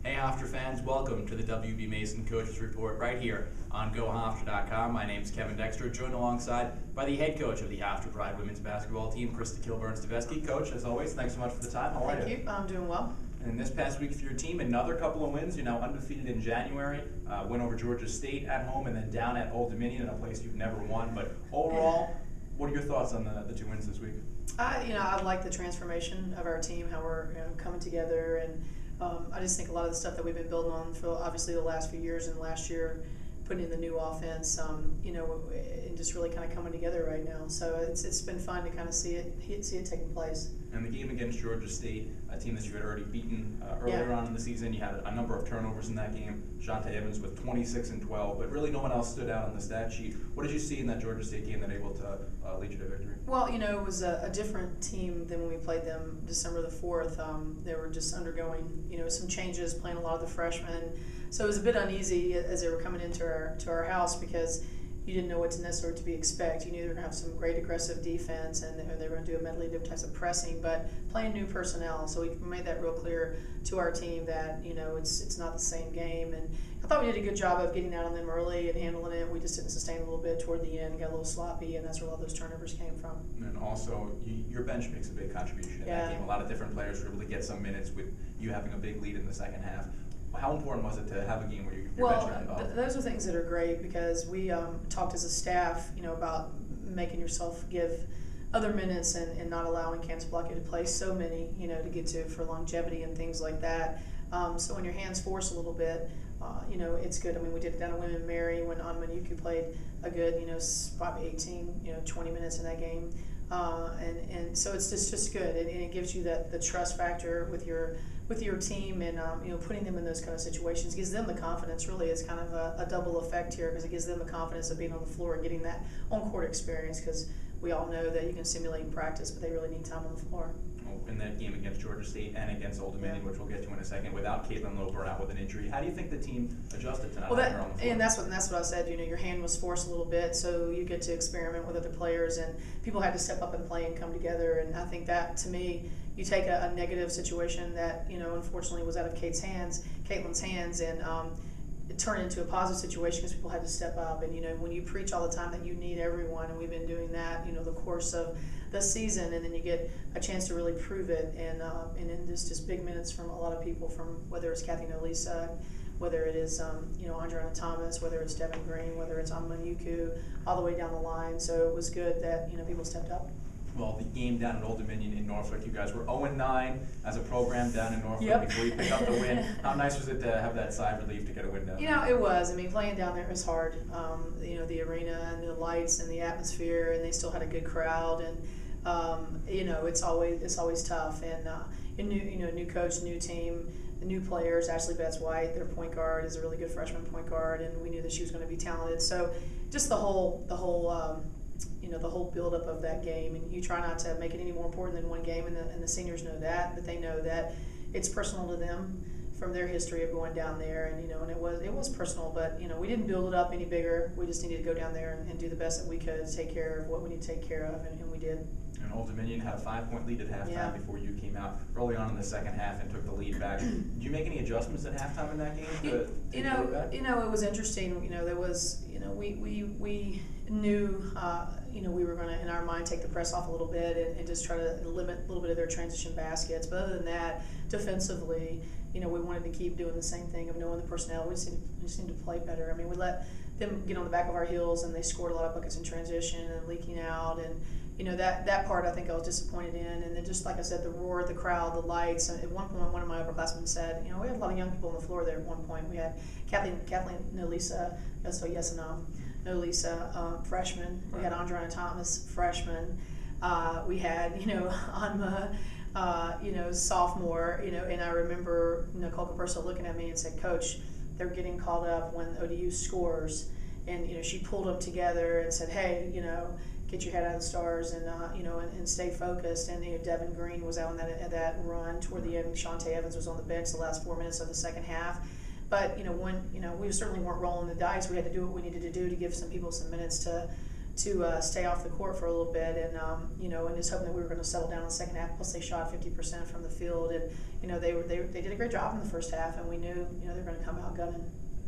Hey Hofstra fans, welcome to the WB Mason Coaches Report right here on GoHofstra.com. My name's Kevin Dexter, joined alongside by the head coach of the Hofstra Pride women's basketball team, Krista Kilburn-Steveskey. Coach, as always, thanks so much for the time. How are you? Thank you. I'm doing well. And this past week for your team, another couple of wins. You're now undefeated in January, win over Georgia State at home, and then down at Old Dominion in a place you've never won. But overall, what are your thoughts on the two wins this week? I like the transformation of our team, how we're coming together, and I just think a lot of the stuff that we've been building on for obviously the last few years and last year, putting in the new offense, and just really kind of coming together right now. So it's been fun to kind of see it taking place. And the game against Georgia State, a team that you had already beaten earlier on in the season, you had a number of turnovers in that game. Shante Evans with 26 and 12, but really no one else stood out on the stat sheet. What did you see in that Georgia State game that able to lead you to victory? Well, it was a different team than when we played them December the 4th. They were just undergoing, some changes, playing a lot of the freshmen. So it was a bit uneasy as they were coming into our house because you didn't know what to necessarily expect. You knew they were going to have some great aggressive defense and they were going to do a medley of different types of pressing, but playing new personnel. So we made that real clear to our team that it's not the same game. And I thought we did a good job of getting out on them early and handling it. We just didn't sustain a little bit toward the end, got a little sloppy, and that's where all those turnovers came from. And also, your bench makes a big contribution in that game. A lot of different players were able to get some minutes with you having a big lead in the second half. How important was it to have a game where your bench got involved? Those are things that are great because we talked as a staff, about making yourself give other minutes and not allowing Kansas Block to play so many, to get to for longevity and things like that. So when your hands force a little bit, it's good. I mean, we did it down at Women Mary when Anmanyuku played a good, probably 18, 20 minutes in that game. And so it's just good, and it gives you the trust factor with your team, and putting them in those kind of situations gives them the confidence. Really, is kind of a double effect here because it gives them the confidence of being on the floor and getting that on-court experience. Because we all know that you can simulate in practice, but they really need time on the floor. In that game against Georgia State and against Old Dominion, which we'll get to in a second, without Caitlin Loper out with an injury, how do you think the team adjusted to not having her on the floor? And that's what I said. Your hand was forced a little bit, so you get to experiment with other players, and people had to step up and play and come together. And I think that, to me, you take a negative situation that unfortunately was out of Caitlin's hands, and it turned into a positive situation because people had to step up. And when you preach all the time that you need everyone, and we've been doing that, the course of the season, and then you get a chance to really prove it, and then just big minutes from a lot of people, from whether it's Kathy Nolisa, whether it is Andrea Thomas, whether it's Devin Green, whether it's Anmanyuku, all the way down the line. So it was good that people stepped up. Well, the game down at Old Dominion in Norfolk, you guys were 0-9 as a program down in Norfolk before you picked up the win. How nice was it to have that sigh of relief to get a win down there? It was. I mean, playing down there was hard. The arena and the lights and the atmosphere, and they still had a good crowd, and it's always tough. And new coach, new team, the new players. Ashley Betts-White, their point guard, is a really good freshman point guard, and we knew that she was going to be talented. So just the whole build-up of that game, and you try not to make it any more important than one game, and the seniors know that, but they know that it's personal to them from their history of going down there, and and it was personal, but we didn't build it up any bigger. We just needed to go down there and do the best that we could to take care of what we need to take care of, and we did. And Old Dominion had a 5-point lead at halftime before you came out early on in the second half and took the lead back. Did you make any adjustments at halftime in that game to take the lead back? It was interesting. There was, we knew, we were going to, in our mind, take the press off a little bit and just try to limit a little bit of their transition baskets. But other than that, defensively, we wanted to keep doing the same thing of knowing the personnel. We just need to play better. I mean, we let them get on the back of our heels, and they scored a lot of buckets in transition and leaking out, and that part I think I was disappointed in. And then, just like I said, the roar, the crowd, the lights. At one point, one of my upperclassmen said, we had a lot of young people on the floor there at one point. We had Kathleen Nolisa, Nolisa, freshman. We had Andrea Thomas, freshman. We had, Anma, sophomore, and I remember Nicole Caperso looking at me and said, "Coach, they're getting called up when ODU scores." And, she pulled them together and said, "Hey, get your head out of the stars and, and stay focused." And, Devin Green was out on that run toward the end. Shante Evans was on the bench the last 4 minutes of the second half. But, when, we certainly weren't rolling the dice. We had to do what we needed to do to give some people some minutes stay off the court for a little bit, and and just hoping that we were going to settle down in the second half. Plus, they shot 50% from the field, and they did a great job in the first half, and we knew they were going to come out gunning.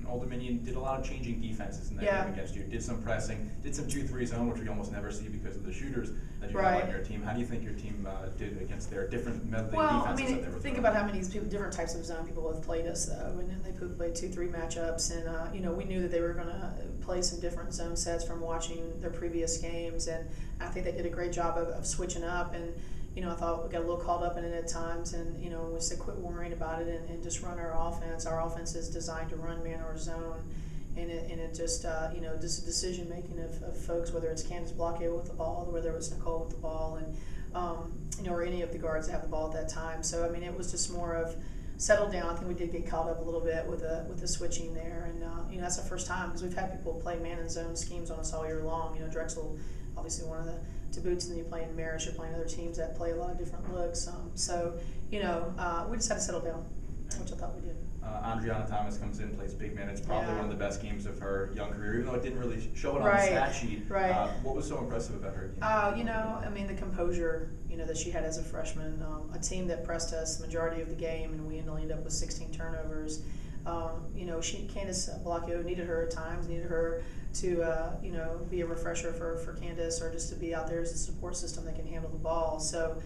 Old Dominion did a lot of changing defenses in that game against you. Did some pressing, did some 2-3 zone, which we almost never see because of the shooters that you have on your team. How do you think your team did against their different defenses that they were throwing? Think about how many different types of zone people have played us, though. And then they played 2-3 matchups, and we knew that they were going to play some different zone sets from watching their previous games, and I think they did a great job of switching up. And I thought we got a little caught up in it at times, and we said quit worrying about it and just run our offense. Our offense is designed to run man or zone, and it just just decision making of folks, whether it's Candace Blockio with the ball, or whether it was Nicole with the ball, and or any of the guards that have the ball at that time. So it was just more of settle down. I think we did get caught up a little bit with the switching there, and that's the first time because we've had people play man and zone schemes on us all year long. Drexel, obviously one of the boots, and then you play in Marist, you're playing other teams that play a lot of different looks. We just had to settle down, which I thought we did. Andriana Thomas comes in, plays big minutes, probably one of the best games of her young career, even though it didn't really show it on the stat sheet. What was so impressive about her game? The composure, that she had as a freshman, a team that pressed us the majority of the game, and we only ended up with 16 turnovers. Candace Blockio needed her at times, needed her to, be a refresher for Candace, or just to be out there as a support system that can handle the ball. So,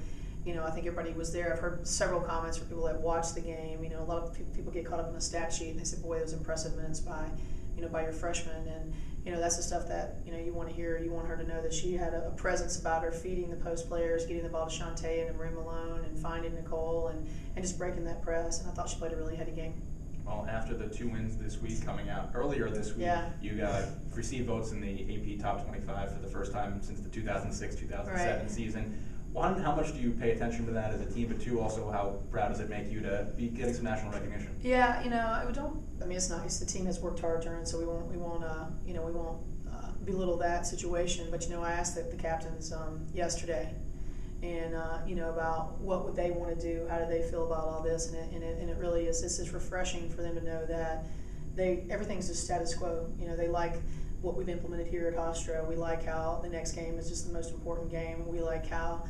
I think everybody was there. I've heard several comments from people that watched the game. A lot of people get caught up in the stat sheet, and they say, boy, those impressive minutes by your freshman. And, that's the stuff that, you want to hear. You want her to know that she had a presence about her, feeding the post players, getting the ball to Shantae and room alone, and finding Nicole, and just breaking that press. And I thought she played a really heady game. Well, after the 2 wins this week, coming out earlier this week, you received votes in the AP Top 25 for the first time since the 2006-2007 season. One, how much do you pay attention to that as a team? But two, also, how proud does it make you to be getting some national recognition? Yeah, it's nice. The team has worked hard during, so we won't belittle that situation. But I asked the captains yesterday, and about what would they want to do, how do they feel about all this, and it really is. This is refreshing for them to know that everything's just status quo. They like what we've implemented here at Hofstra. We like how the next game is just the most important game. We like how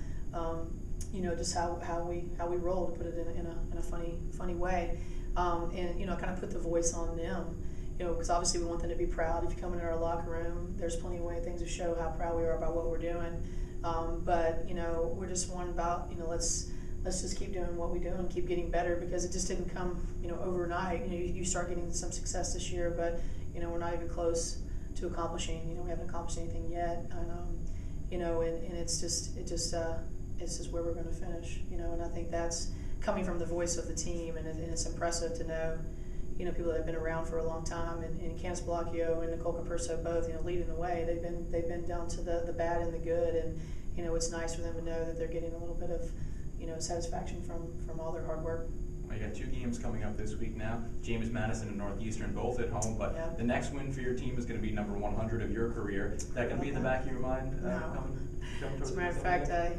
just how we roll, to put it in a funny way, and kind of put the voice on them. Because obviously we want them to be proud. If you come into our locker room, there's plenty of things to show how proud we are about what we're doing. But we're just one about let's just keep doing what we do and keep getting better, because it just didn't come overnight. You start getting some success this year, but we're not even close to accomplishing. We haven't accomplished anything yet, and it's just where we're going to finish. And I think that's coming from the voice of the team, and it's impressive to know. People that have been around for a long time, and Candace Blockio and Nicole Capurso both, leading the way. They've been down to the bad and the good, and it's nice for them to know that they're getting a little bit of satisfaction from all their hard work. Well, you got 2 games coming up this week now. James Madison and Northeastern both at home, but the next win for your team is going to be number 100 of your career. Is that going to be in the back of your mind? No. As a matter of fact, I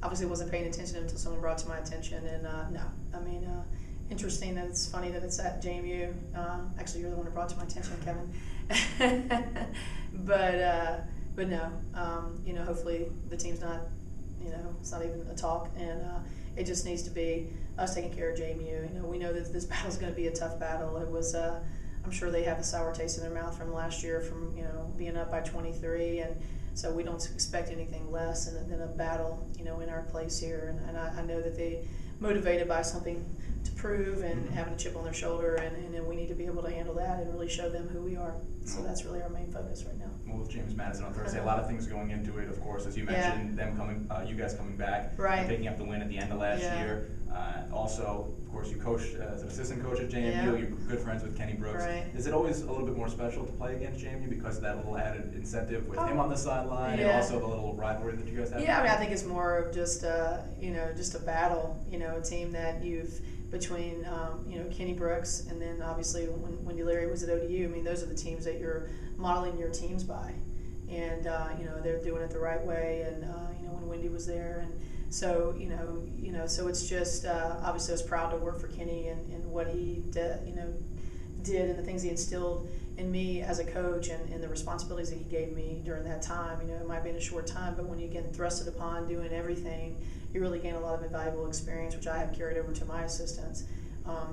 obviously wasn't paying attention until someone brought it to my attention, and no. Interesting that it's funny that it's at JMU. Actually, you're the one who brought it to my attention, Kevin. But no. Hopefully the team's not. It's not even a talk, and it just needs to be us taking care of JMU. We know that this battle's going to be a tough battle. It was. I'm sure they have a sour taste in their mouth from last year, from being up by 23, and so we don't expect anything less than a battle, in our place here. And I know that they motivated by something to prove and having a chip on their shoulder, and then we need to be able to handle that and really show them who we are. So that's really our main focus right now. Well, with James Madison on Thursday, a lot of things going into it, of course, as you mentioned, you guys coming back, and picking up the win at the end of last year. Also, of course, you coached as an assistant coach at JMU. You're good friends with Kenny Brooks. Is it always a little bit more special to play against JMU because of that little added incentive with him on the sideline, and also the little rivalry that you guys have? Yeah, I think it's more of just just a battle. A team that you've between Kenny Brooks, and then obviously when Wendy Leary was at ODU. Those are the teams that you're modeling your teams by, and they're doing it the right way. And when Wendy was there, and so so it's just obviously I was proud to work for Kenny and what he did, and the things he instilled in me as a coach and the responsibilities that he gave me during that time. You know, it might have been a short time, but when you get thrusted upon doing everything, you really gain a lot of invaluable experience, which I have carried over to my assistants.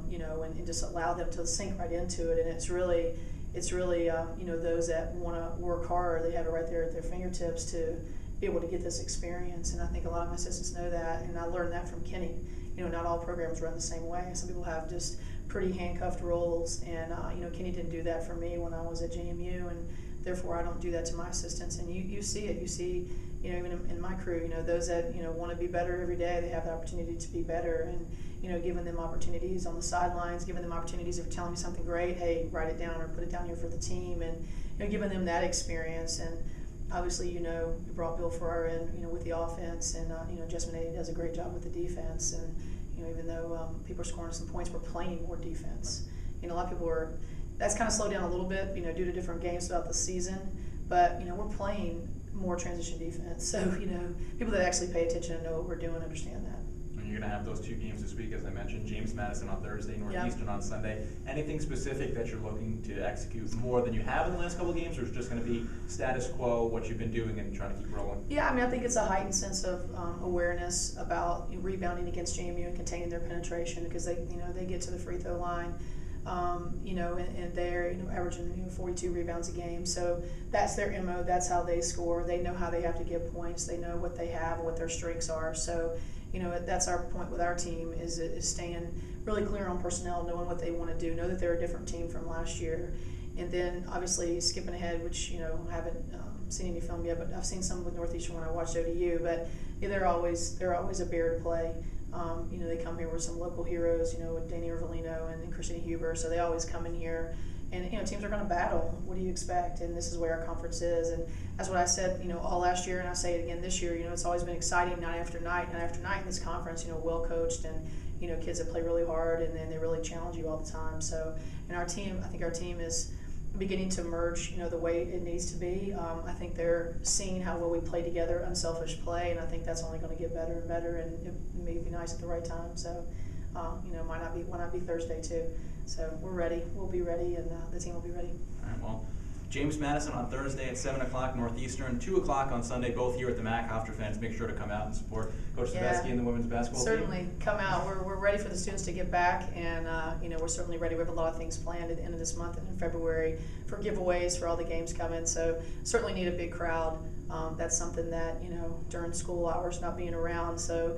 You know, and just allow them to sink right into it. And it's really, you know, those that want to work hard, they have it right there at their fingertips to be able to get this experience. And I think a lot of my assistants know that, and I learned that from Kenny. You know, not all programs run the same way. Some people have just pretty handcuffed roles, and you know, Kenny didn't do that for me when I was at JMU, and therefore I don't do that to my assistants. And you see it. You see, you know, even in my crew, you know, those that, you know, want to be better every day, they have the opportunity to be better, and you know, giving them opportunities on the sidelines, giving them opportunities if you're telling me something great, hey, write it down or put it down here for the team, and you know, giving them that experience. And obviously, you know, we brought Bill Farrar in, you know, with the offense, and you know, Jess Manady does a great job with the defense. And you know, even though people are scoring some points, we're playing more defense. You know, a lot of people that's kind of slowed down a little bit, you know, due to different games throughout the season. But you know, we're playing more transition defense. So you know, people that actually pay attention and know what we're doing understand that. And you're going to have those 2 games this week, as I mentioned, James Madison on Thursday, Northeastern on Sunday. Anything specific that you're looking to execute more than you have in the last couple of games, or is it just going to be status quo, what you've been doing, and trying to keep rolling? Yeah, I mean, I think it's a heightened sense of awareness about rebounding against JMU and containing their penetration, because they, you know, they get to the free throw line, you know, and they're, you know, averaging, you know, 42 rebounds a game. So that's their MO. That's how they score. They know how they have to get points. They know what they have and what their strengths are. So, you know, that's our point with our team is staying really clear on personnel, knowing what they want to do, know that they're a different team from last year. And then obviously skipping ahead, which, you know, I haven't seen any film yet, but I've seen some with Northeastern when I watched ODU. But yeah, they're always a bear to play. You know, they come here with some local heroes, you know, with Danny Ervolino and Christina Huber, so they always come in here. And, you know, teams are going to battle. What do you expect? And this is where our conference is. And that's what I said, you know, all last year, and I say it again this year. You know, it's always been exciting night after night in this conference, you know, well coached and, you know, kids that play really hard, and then they really challenge you all the time. So, and our team, I think our team is beginning to merge, you know, the way it needs to be. I think they're seeing how well we play together, unselfish play, and I think that's only going to get better and better, and it may be nice at the right time. So, you know, might not be Thursday too. So we're ready. We'll be ready, and the team will be ready. All right. Well, James Madison on Thursday at 7 o'clock Northeastern, 2 o'clock on Sunday, both here at the MAC. Hofstra fans, make sure to come out and support Coach Steveskey and the women's basketball team. Certainly, come out. We're ready for the students to get back, and you know, we're certainly ready. We have a lot of things planned at the end of this month and in February for giveaways for all the games coming. So certainly need a big crowd. That's something that, you know, during school hours, not being around. So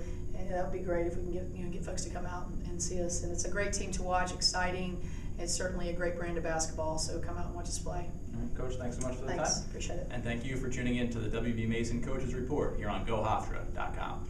that would be great if we can get folks to come out and see us. And it's a great team to watch, exciting. It's certainly a great brand of basketball. So come out and watch us play. All right, Coach, thanks so much for the time. Appreciate it. And thank you for tuning in to the WB Mason Coaches Report here on GoHofstra.com.